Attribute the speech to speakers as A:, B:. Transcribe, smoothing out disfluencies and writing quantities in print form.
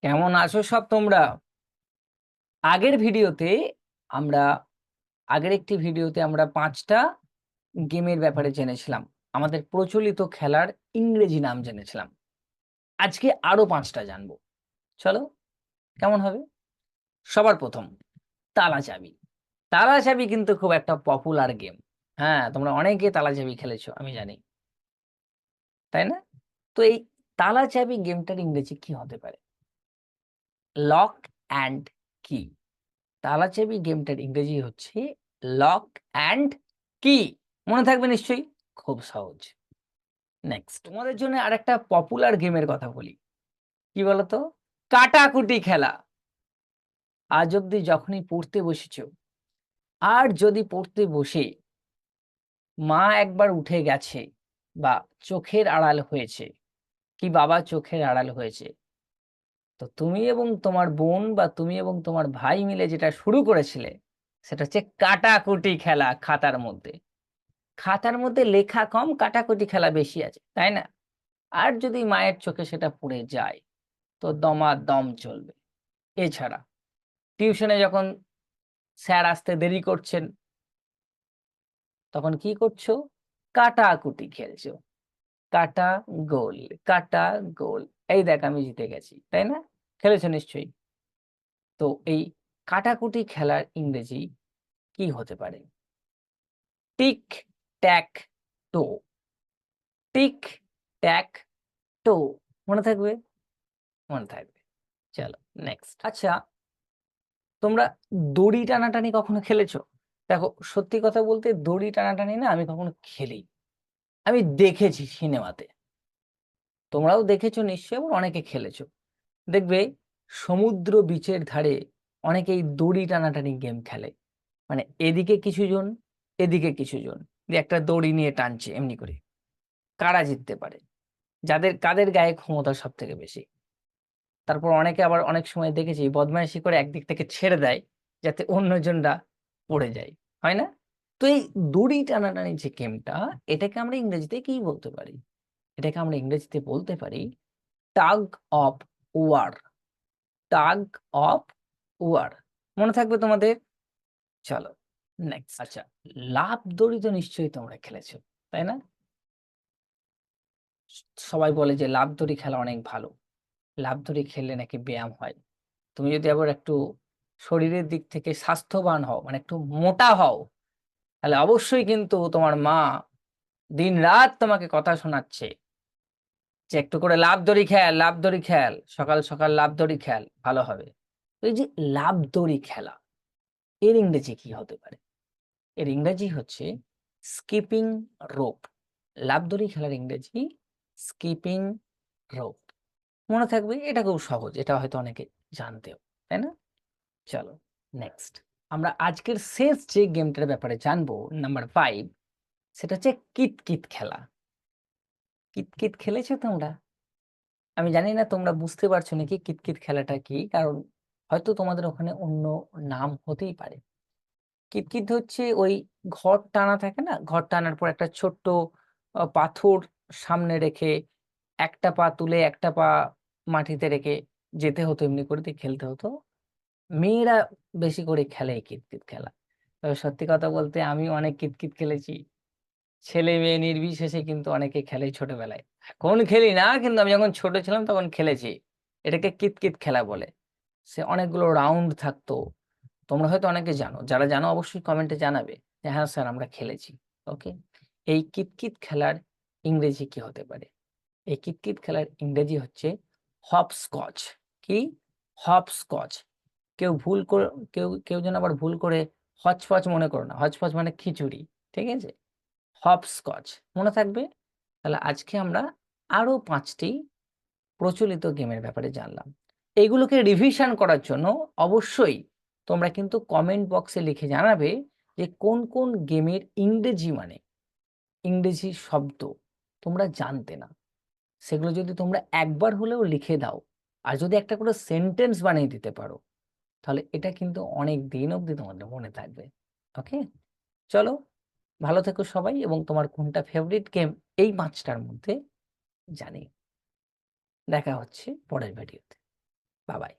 A: কেমন আছো সব তোমরা? আগের ভিডিওতে আমরা আগের একটি ভিডিওতে আমরা 5টা গেমের ব্যাপারে জেনেছিলাম। আমাদের প্রচলিত খেলার ইংরেজি নাম জেনেছিলাম। আজকে আরো 5টা জানবো। চলো, কেমন হবে? সবার প্রথম তালা চাবি। তালা চাবি কিন্তু খুব একটা পপুলার গেম। হ্যাঁ, তোমরা অনেকে তালা চাবি খেলেছো আমি জানি, তাই না? তো এই তালা চাবি গেমটার ইংরেজি কি হতে পারে? লক অ্যান্ড কি। তালা চাবি গেমটার ইংরেজি হচ্ছে লক অ্যান্ড কি। মনে থাকবে নিশ্চয়ই, খুব সহজ। নেক্সট তোমাদের জন্য আরেকটা পপুলার গেমের কথা বলি। কি বলতো? কাটাকুটি খেলা। আজ অব্দি যখনই পড়তে বসেছো, আর যদি পড়তে বসে মা একবার উঠে গেছে বা চোখের আড়াল হয়েছে, কি বাবা চোখের আড়াল হয়েছে, তো তুমি এবং তোমার বোন বা তুমি এবং তোমার ভাই মিলে যেটা শুরু করেছিলে সেটা হচ্ছে কাটাকুটি খেলা। খাতার মধ্যে লেখা কম, কাটাকুটি খেলা বেশি আছে, তাই না? আর যদি মায়ের চোখে সেটা পড়ে যায় তো দমাদম চলবে। এছাড়া টিউশনে যখন স্যার আসতে দেরি করছেন তখন কি করছো? কাটাকুটি খেলছো। কাটা গোল, কাটা গোল। এই দেখ আমি জিতে গেছি, তাই না? খেলেছো নিশ্চয়ই। তো এই কাটাকুটি খেলার ইংরেজি কি হতে পারে? টিক ট্যাক টো। টিক ট্যাক টো। মনে থাকবে? মনে থাকবে। চলো, নেক্সট। আচ্ছা, তোমরা দড়ি টানাটানি কখনো খেলেছো? দেখো, সত্যি কথা বলতে দড়ি টানাটানি না আমি কখনো খেলি, আমি দেখেছি সিনেমাতে। তোমরাও দেখেছো নিশ্চয়ই, আবার অনেকে খেলেছো। দেখবে সমুদ্র বিচের ধারে অনেকেই দড়ি টানাটানি গেম খেলে। মানে এদিকে কিছু জন, এদিকে কিছু জন, দিয়ে একটা দড়ি নিয়ে টানছে এমনি করে। কারা জিততে পারে? কাদের গায়ে ক্ষমতা সব থেকে বেশি? তারপর অনেকে আবার অনেক সময় দেখেছি বদমাইশি করে একদিক থেকে ছেড়ে দেয় যাতে অন্যজনরা পড়ে যায়, হয় না? তো এই দড়ি টানাটানি যে গেমটা, এটাকে আমরা ইংরেজিতে কি বলতে পারি? এটাকে আমরা ইংরেজিতে বলতে পারি tug of war. Tug of war. মনে থাকবে তোমাদের? চলো, নেক্সট। আচ্ছা, লাফ দড়ি তো নিশ্চয়ই তোমরা খেলেছো, তাই না? সবাই বলে যে লাফ দড়ি খেলা অনেক ভালো, লাফ দড়ি খেললে নাকি ব্যায়াম হয়। তুমি যদি আবার একটু শরীরের দিক থেকে স্বাস্থ্যবান হও, মানে একটু মোটা হও, তাহলে অবশ্যই কিন্তু তোমার মা দিনরাত তোমাকে কথা শোনাচ্ছে যে একটু করে লাফ দড়ি খেল, লাফ দড়ি খেল, সকাল সকাল লাফ দড়ি খেল, ভালো হবে। তো এই যে লাফ দড়ি খেলা, এর ইংরেজি কি হতে পারে? এর ইংরেজি হচ্ছে স্কিপিং রোপ। লাফ দড়ি খেলার ইংরেজি স্কিপিং রোপ। মনে থাকবে, এটা খুব সহজ, এটা হয়তো অনেকে জানতেও, তাই না? চলো, নেক্সট। আমরা আজকের শেষ যে গেমটার ব্যাপারে জানবো, নাম্বার 5, সেটা হচ্ছে কিতকিত খেলা। কিতকিত খেলেছো তোমরা? আমি জানি না তোমরা বুঝতে পারছো নাকি কিতকিত খেলাটা কি, কারণ হয়তো তোমাদের ওখানে অন্য নাম হতেই পারে। কিতকিত হচ্ছে ওই ঘর টানা থাকে না, ঘর টানার পর একটা ছোট্ট পাথর সামনে রেখে একটা পা তুলে একটা পা মাটিতে রেখে যেতে হতো, এমনি করে দিয়ে খেলতে হতো। মেয়েরা বেশি করে খেলে এই কিতকিত খেলা। তবে সত্যি কথা বলতে আমিও অনেক কিতকিত খেলেছি। ছেলে-মেয়ে নির্বিশেষে কিন্তু অনেকে খেলে ছোটবেলায়। এখন খেলি না, কিন্তু আমি যখন ছোট ছিলাম তখন খেলেছি। এটাকে কিতকিত খেলা বলে। সে অনেকগুলো রাউন্ড থাকতো। তোমরা হয়তো অনেকে জানো। যারা জানো অবশ্যই কমেন্টে জানাবে যে, "হ্যাঁ স্যার আমরা খেলেছি।" ওকে? এই কিতকিত খেলার ইংরেজি কি হতে পারে? এই কিতকিত খেলার ইংরেজি হচ্ছে হপস্কচ। কি? হপস্কচ। কেউ ভুল করে কেউ যেন আবার ভুল করে হচপচ মনে করো না। হচপচ মানে খিচুড়ি। ঠিক আছে? হপস্কচ। মনে থাকবে? তাহলে আজকে আমরা আরো ৫ টি প্রচলিত গেমের ব্যাপারে জানলাম। এগুলোকে রিভিশন করার জন্য অবশ্যই তোমরা কিন্তু কমেন্ট বক্সে লিখে জানাবে যে কোন কোন গেমের ইংরেজি শব্দ তোমরা জানতে না। সেগুলো যদি তোমরা একবার হলেও লিখে দাও, আর যদি একটা করে সেন্টেন্স বানিয়ে দিতে পারো, তাহলে এটা কিন্তু অনেক দিন অবধি তোমাদের মনে থাকবে। ওকে? চলো, ভালো থেকো সবাই, এবং তোমার কোনটা ফেভারিট গেম এই ৫ টার মধ্যে জানিও। দেখা হচ্ছে পরের ভিডিওতে। বাবাই।